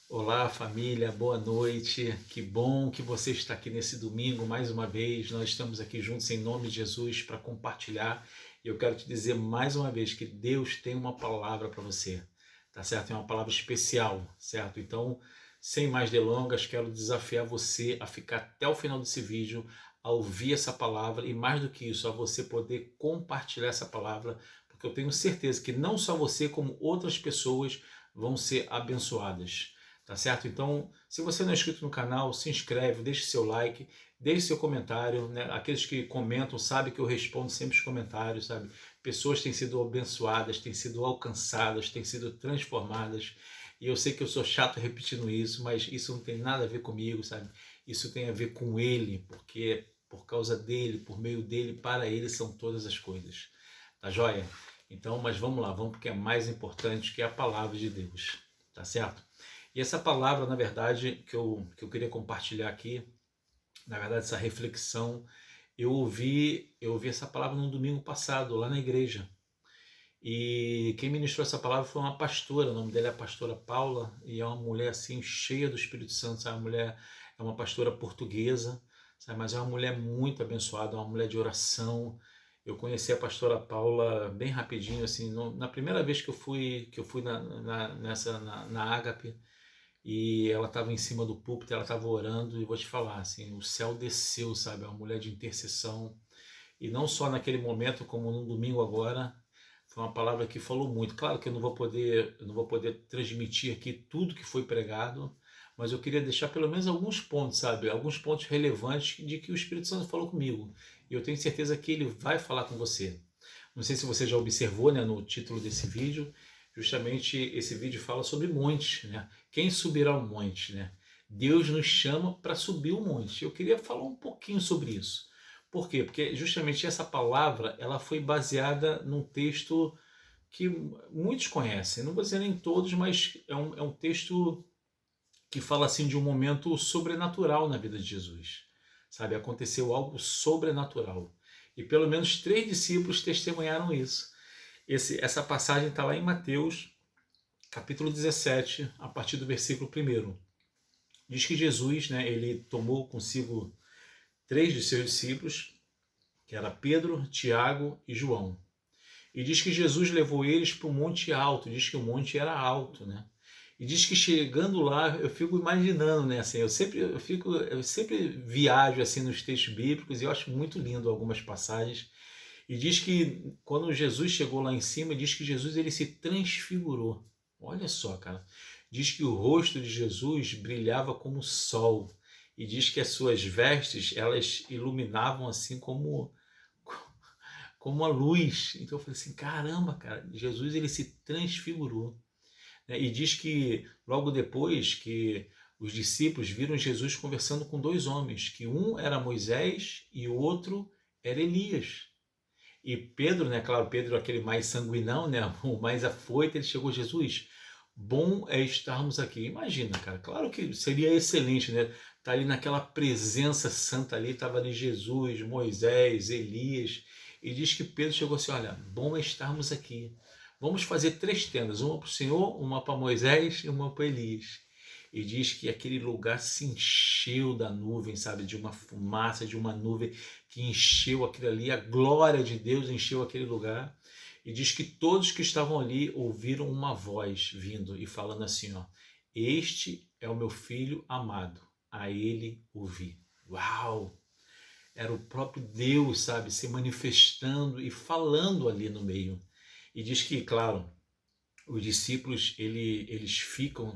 Olá, família, boa noite. Que bom que você está aqui nesse domingo mais uma vez. Nós estamos aqui juntos em nome de Jesus para compartilhar. E eu quero te dizer mais uma vez que Deus tem uma palavra para você, tá certo? É uma palavra especial, certo? Então, sem mais delongas, quero desafiar você a ficar até o final desse vídeo, a ouvir essa palavra e mais do que isso, a você poder compartilhar essa palavra, porque eu tenho certeza que não só você, como outras pessoas vão ser abençoadas. Tá certo? Então, se você não é inscrito no canal, se inscreve, deixe seu like, deixe seu comentário, né? Aqueles que comentam sabem que eu respondo sempre os comentários, sabe? Pessoas têm sido abençoadas, têm sido alcançadas, têm sido transformadas. E eu sei que eu sou chato repetindo isso, mas isso não tem nada a ver comigo, sabe? Isso tem a ver com Ele, porque por causa dele, por meio dele, para ele são todas as coisas. Tá joia? Então, mas vamos lá, vamos porque é mais importante que a palavra de Deus. Tá certo? E essa palavra, na verdade, que eu queria compartilhar aqui, na verdade, essa reflexão, eu ouvi essa palavra no domingo passado, lá na igreja. E quem ministrou essa palavra foi uma pastora, o nome dela é a pastora Paula, e é uma mulher assim, cheia do Espírito Santo, sabe? A mulher é uma pastora portuguesa, sabe? Mas é uma mulher muito abençoada, uma mulher de oração. Eu conheci a pastora Paula bem rapidinho, assim, na primeira vez que eu fui na Ágape, e ela estava em cima do púlpito, ela estava orando, e vou te falar, assim, o céu desceu, sabe? É uma mulher de intercessão, e não só naquele momento, como no domingo agora, foi uma palavra que falou muito. Claro que eu não vou poder transmitir aqui tudo que foi pregado, mas eu queria deixar pelo menos alguns pontos, sabe? Alguns pontos relevantes de que o Espírito Santo falou comigo, e eu tenho certeza que ele vai falar com você. Não sei se você já observou, né, no título desse vídeo, justamente esse vídeo fala sobre montes, né? Quem subirá ao monte, né? Deus nos chama para subir o monte. Eu queria falar um pouquinho sobre isso. Por quê? Porque justamente essa palavra, ela foi baseada num texto que muitos conhecem. Não vou dizer nem todos, mas é um texto que fala assim de um momento sobrenatural na vida de Jesus. Sabe, aconteceu algo sobrenatural. E pelo menos 3 discípulos testemunharam isso. Essa passagem está lá em Mateus, capítulo 17, a partir do versículo 1. Diz que Jesus, né, ele tomou consigo 3 de seus discípulos, que era Pedro, Tiago e João. E diz que Jesus levou eles para um monte alto, diz que o monte era alto, né? E diz que chegando lá, eu fico imaginando, né, assim, eu sempre viajo assim nos textos bíblicos e eu acho muito lindo algumas passagens. E diz que quando Jesus chegou lá em cima, diz que Jesus ele se transfigurou. Olha só, cara. Diz que o rosto de Jesus brilhava como o sol. E diz que as suas vestes, elas iluminavam assim como a luz. Então eu falei assim, caramba, cara, Jesus ele se transfigurou, né? E diz que logo depois que os discípulos viram Jesus conversando com 2 homens, que um era Moisés e o outro era Elias. E Pedro, né, claro, Pedro aquele mais sanguinão, né, o mais afoito, ele chegou, Jesus, bom é estarmos aqui. Imagina, cara, claro que seria excelente, né, tá ali naquela presença santa ali, estava ali Jesus, Moisés, Elias, e diz que Pedro chegou assim, olha, bom é estarmos aqui. Vamos fazer 3 tendas, uma para o Senhor, uma para Moisés e uma para Elias. E diz que aquele lugar se encheu da nuvem, sabe, de uma fumaça, de uma nuvem que encheu aquilo ali, a glória de Deus encheu aquele lugar. E diz que todos que estavam ali ouviram uma voz vindo e falando assim, ó, este é o meu filho amado, a ele ouvi. Uau! Era o próprio Deus, sabe, se manifestando e falando ali no meio. E diz que, claro, os discípulos eles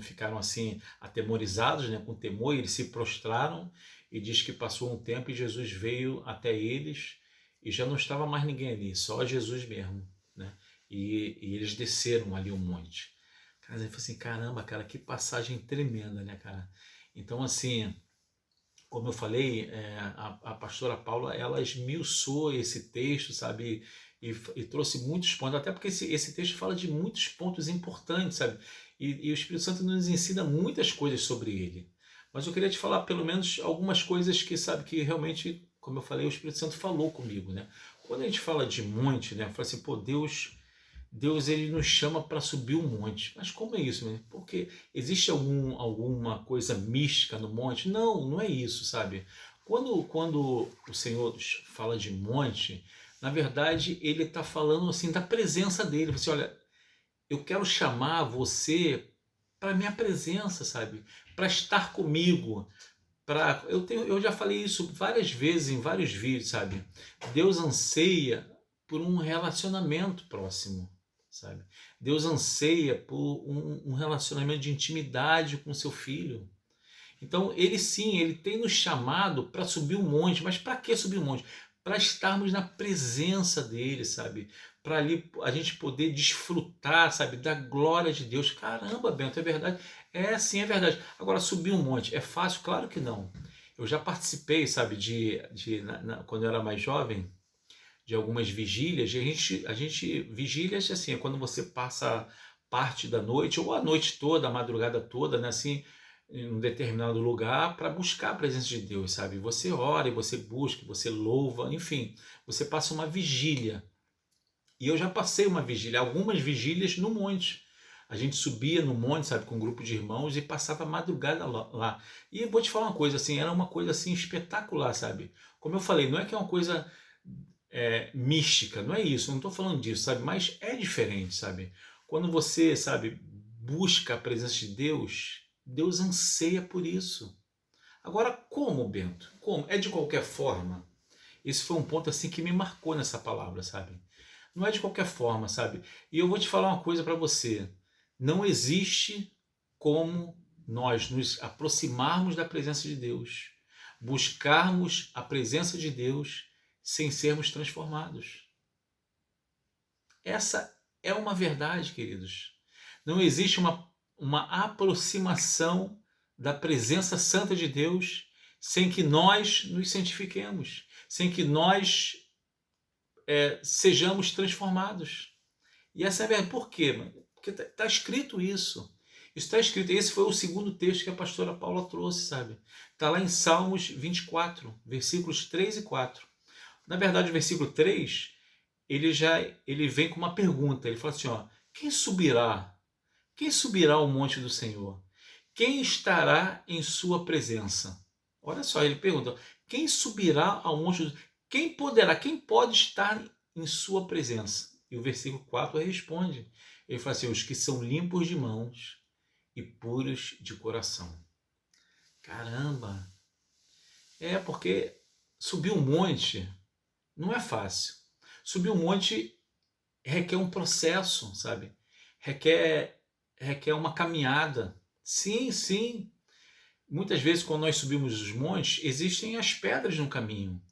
ficaram assim atemorizados, né, com temor, eles se prostraram, e diz que passou um tempo e Jesus veio até eles e já não estava mais ninguém ali, só Jesus mesmo, né? E eles desceram ali o monte. Cara, ele falou assim, caramba, cara, que passagem tremenda, né, cara? Então, assim, como eu falei, a pastora Paula, ela esmiuçou esse texto, sabe, e trouxe muitos pontos, até porque esse texto fala de muitos pontos importantes, sabe, e o Espírito Santo nos ensina muitas coisas sobre ele. Mas eu queria te falar pelo menos algumas coisas que, sabe, que realmente, como eu falei, o Espírito Santo falou comigo, né? Quando a gente fala de monte, né, eu falo assim, pô, Deus ele nos chama para subir um monte. Mas como é isso, né? Porque existe alguma coisa mística no monte? Não, não é isso, sabe? Quando o Senhor fala de monte, na verdade ele está falando assim da presença dele. Você olha, eu quero chamar você para minha presença, sabe? Para estar comigo. Eu já falei isso várias vezes em vários vídeos, sabe? Deus anseia por um relacionamento próximo, sabe? Deus anseia por um relacionamento de intimidade com seu filho. Então, ele sim, ele tem nos chamado para subir um monte, mas para que subir um monte? Para estarmos na presença dele, sabe? Para ali a gente poder desfrutar, sabe, da glória de Deus. Caramba, Bento, é verdade? É, sim, é verdade. Agora, subir um monte, é fácil? Claro que não. Eu já participei, sabe, quando eu era mais jovem, de algumas vigílias, e a gente vigílias, assim, é quando você passa parte da noite, ou a noite toda, a madrugada toda, né, assim, em um determinado lugar para buscar a presença de Deus, sabe? Você ora e você busca, você louva, enfim, você passa uma vigília. E eu já passei uma vigília, algumas vigílias no monte. A gente subia no monte, sabe, com um grupo de irmãos e passava a madrugada lá. E eu vou te falar uma coisa, assim, era uma coisa assim espetacular, sabe? Como eu falei, não é que é uma coisa mística, não é isso, eu não estou falando disso, sabe? Mas é diferente, sabe? Quando você, sabe, busca a presença de Deus, Deus anseia por isso. Agora, como, Bento? Como? É de qualquer forma? Esse foi um ponto assim que me marcou nessa palavra, sabe? Não é de qualquer forma, sabe? E eu vou te falar uma coisa para você. Não existe como nós nos aproximarmos da presença de Deus, buscarmos a presença de Deus sem sermos transformados. Essa é uma verdade, queridos. Não existe uma aproximação da presença santa de Deus sem que nós nos santifiquemos, sem que nós sejamos transformados. E essa é a verdade. Por quê? Porque está escrito isso. Isso está escrito. Esse foi o segundo texto que a pastora Paula trouxe, sabe? Está lá em Salmos 24, versículos 3 e 4. Na verdade, o versículo 3, ele vem com uma pergunta. Ele fala assim, ó, quem subirá? Quem subirá ao monte do Senhor? Quem estará em sua presença? Olha só, ele pergunta, quem subirá ao monte do Senhor? Quem poderá? Quem pode estar em sua presença? E o versículo 4 responde. Ele fala assim, os que são limpos de mãos e puros de coração. Caramba! Porque subir um monte não é fácil. Subir um monte requer um processo, sabe? Requer uma caminhada. Sim, sim. Muitas vezes, quando nós subimos os montes, existem as pedras no caminho.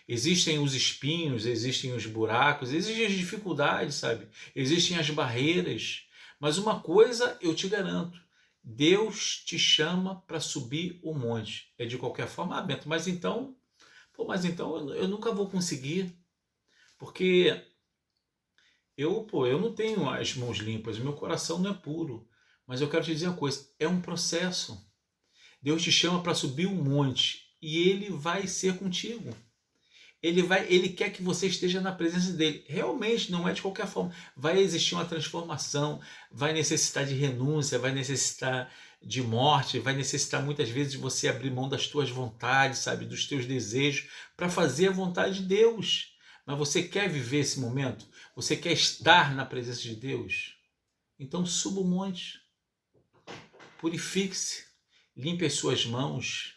Existem os espinhos, existem os buracos, existem as dificuldades, sabe? Existem as barreiras. Mas uma coisa eu te garanto, Deus te chama para subir o monte. É de qualquer forma, Bento, mas então eu nunca vou conseguir, porque eu não tenho as mãos limpas, meu coração não é puro. Mas eu quero te dizer uma coisa, é um processo. Deus te chama para subir um monte e Ele vai ser contigo. Ele quer que você esteja na presença dele. Realmente, não é de qualquer forma. Vai existir uma transformação, vai necessitar de renúncia, vai necessitar de morte, vai necessitar muitas vezes de você abrir mão das tuas vontades, sabe, dos teus desejos, para fazer a vontade de Deus. Mas você quer viver esse momento? Você quer estar na presença de Deus? Então suba o monte, purifique-se, limpe as suas mãos,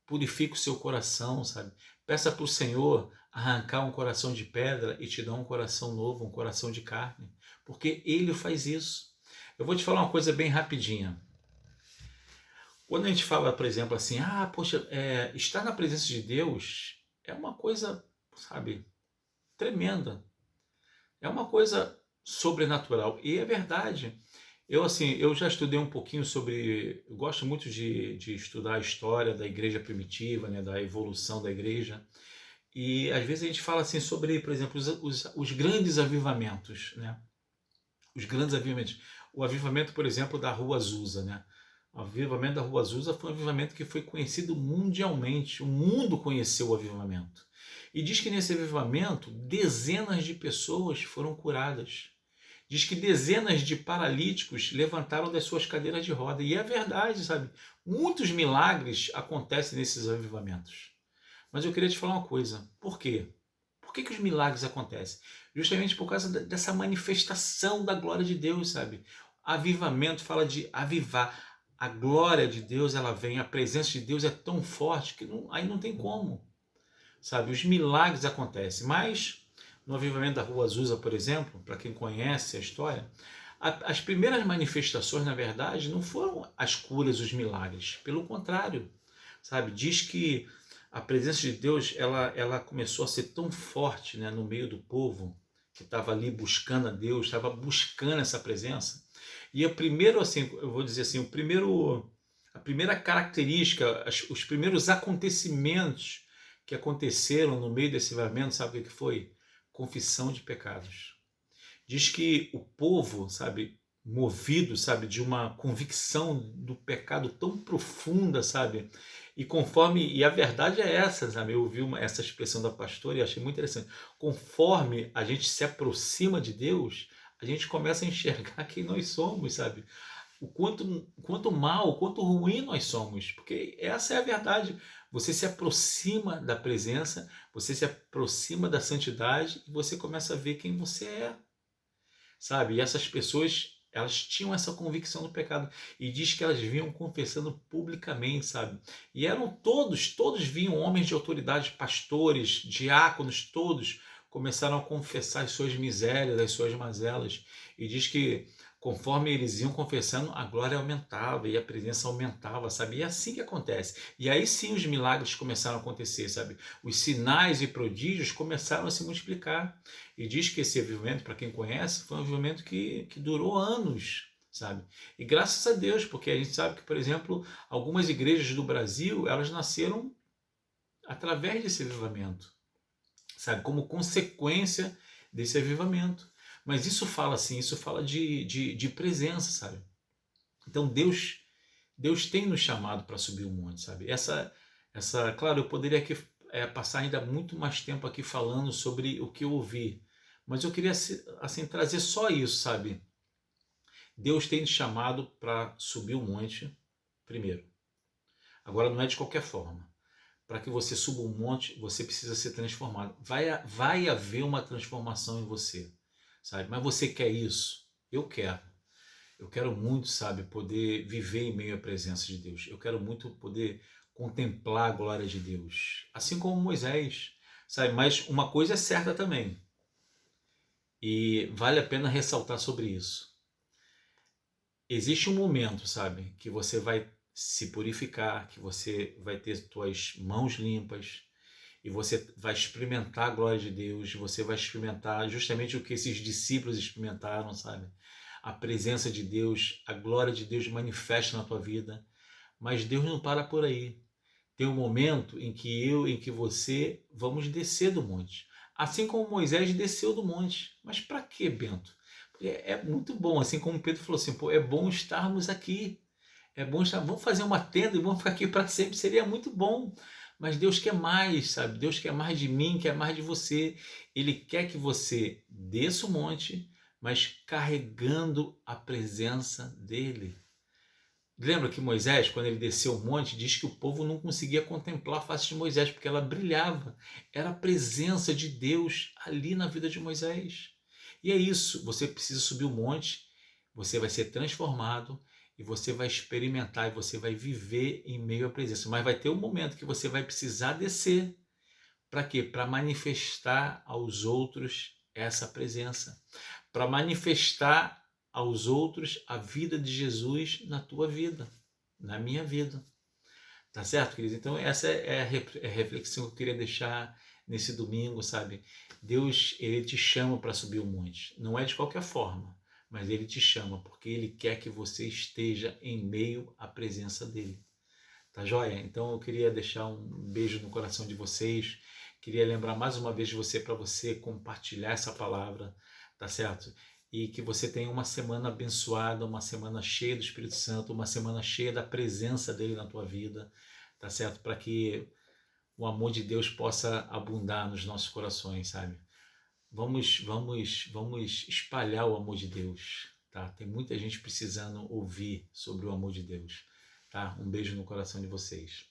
purifique o seu coração, sabe? Peça para o Senhor arrancar um coração de pedra e te dar um coração novo, um coração de carne, porque Ele faz isso. Eu vou te falar uma coisa bem rapidinha. Quando a gente fala, por exemplo, assim, poxa, estar na presença de Deus é uma coisa, sabe, tremenda. É uma coisa sobrenatural. E é verdade. Eu já estudei um pouquinho sobre... Eu gosto muito de estudar a história da igreja primitiva, né, da evolução da igreja. E às vezes a gente fala assim sobre, por exemplo, os grandes avivamentos, né? Os grandes avivamentos. O avivamento, por exemplo, da Rua Azusa, né? O avivamento da Rua Azusa foi um avivamento que foi conhecido mundialmente. O mundo conheceu o avivamento. E diz que nesse avivamento, dezenas de pessoas foram curadas. Diz que dezenas de paralíticos levantaram das suas cadeiras de roda. E é verdade, sabe? Muitos milagres acontecem nesses avivamentos. Mas eu queria te falar uma coisa. Por quê? Por que os milagres acontecem? Justamente por causa dessa manifestação da glória de Deus, sabe? Avivamento fala de avivar. A glória de Deus, ela vem, a presença de Deus é tão forte que aí não tem como, sabe? Os milagres acontecem. Mas no avivamento da Rua Azusa, por exemplo, para quem conhece a história, as primeiras manifestações, na verdade, não foram as curas, os milagres. Pelo contrário, sabe? Diz que a presença de Deus, ela começou a ser tão forte, né, no meio do povo que estava ali buscando a Deus, estava buscando essa presença. E o primeiro, assim, eu vou dizer assim, a primeira característica, os primeiros acontecimentos que aconteceram no meio desse avivamento, sabe o que foi? Confissão de pecados. Diz que o povo, sabe, movido, sabe, de uma convicção do pecado tão profunda, sabe, e a verdade é essa, sabe, eu ouvi essa expressão da pastora e achei muito interessante. Conforme a gente se aproxima de Deus, a gente começa a enxergar quem nós somos, sabe, o quanto mal, o quanto ruim nós somos, porque essa é a verdade. Você se aproxima da presença, você se aproxima da santidade e você começa a ver quem você é, sabe? E essas pessoas, elas tinham essa convicção do pecado e diz que elas vinham confessando publicamente, sabe? E eram todos vinham homens de autoridade, pastores, diáconos, todos começaram a confessar as suas misérias, as suas mazelas. E diz que conforme eles iam confessando, a glória aumentava e a presença aumentava, sabe? E é assim que acontece. E aí sim os milagres começaram a acontecer, sabe? Os sinais e prodígios começaram a se multiplicar. E diz que esse avivamento, para quem conhece, foi um avivamento que durou anos, sabe? E graças a Deus, porque a gente sabe que, por exemplo, algumas igrejas do Brasil, elas nasceram através desse avivamento, sabe? Como consequência desse avivamento. Mas isso fala assim, isso fala de presença, sabe? Então Deus tem nos chamado para subir o monte, sabe? Claro, eu poderia aqui, passar ainda muito mais tempo aqui falando sobre o que eu ouvi, mas eu queria assim trazer só isso, sabe? Deus tem nos chamado para subir o monte primeiro. Agora não é de qualquer forma. Para que você suba um monte, você precisa ser transformado. Vai haver uma transformação em você, sabe? Mas você quer isso? Eu quero. Eu quero muito, sabe, poder viver em meio à presença de Deus. Eu quero muito poder contemplar a glória de Deus. Assim como Moisés, sabe? Mas uma coisa é certa também. E vale a pena ressaltar sobre isso. Existe um momento, sabe, que você vai se purificar, que você vai ter suas mãos limpas, e você vai experimentar a glória de Deus, você vai experimentar justamente o que esses discípulos experimentaram, sabe? A presença de Deus, a glória de Deus manifesta na tua vida, mas Deus não para por aí. Tem um momento em que em que você vamos descer do monte. Assim como Moisés desceu do monte. Mas para quê, Bento? Porque é muito bom, assim como Pedro falou assim, pô, é bom estarmos aqui. É bom estar, vamos fazer uma tenda e vamos ficar aqui para sempre, seria muito bom. Mas Deus quer mais, sabe? Deus quer mais de mim, quer mais de você. Ele quer que você desça o monte, mas carregando a presença dele. Lembra que Moisés, quando ele desceu o monte, diz que o povo não conseguia contemplar a face de Moisés, porque ela brilhava. Era a presença de Deus ali na vida de Moisés. E é isso, você precisa subir o monte, você vai ser transformado, e você vai experimentar, e você vai viver em meio à presença. Mas vai ter um momento que você vai precisar descer. Para quê? Para manifestar aos outros essa presença. Para manifestar aos outros a vida de Jesus na tua vida, na minha vida. Tá certo, queridos? Então essa é a reflexão que eu queria deixar nesse domingo, sabe? Deus, ele te chama para subir o monte. Não é de qualquer forma, mas ele te chama porque ele quer que você esteja em meio à presença dele. Tá joia? Então eu queria deixar um beijo no coração de vocês. Queria lembrar mais uma vez de você para você compartilhar essa palavra, tá certo? E que você tenha uma semana abençoada, uma semana cheia do Espírito Santo, uma semana cheia da presença dele na tua vida, tá certo? Para que o amor de Deus possa abundar nos nossos corações, sabe? vamos espalhar o amor de Deus, tá? Tem muita gente precisando ouvir sobre o amor de Deus, tá? Um beijo no coração de vocês.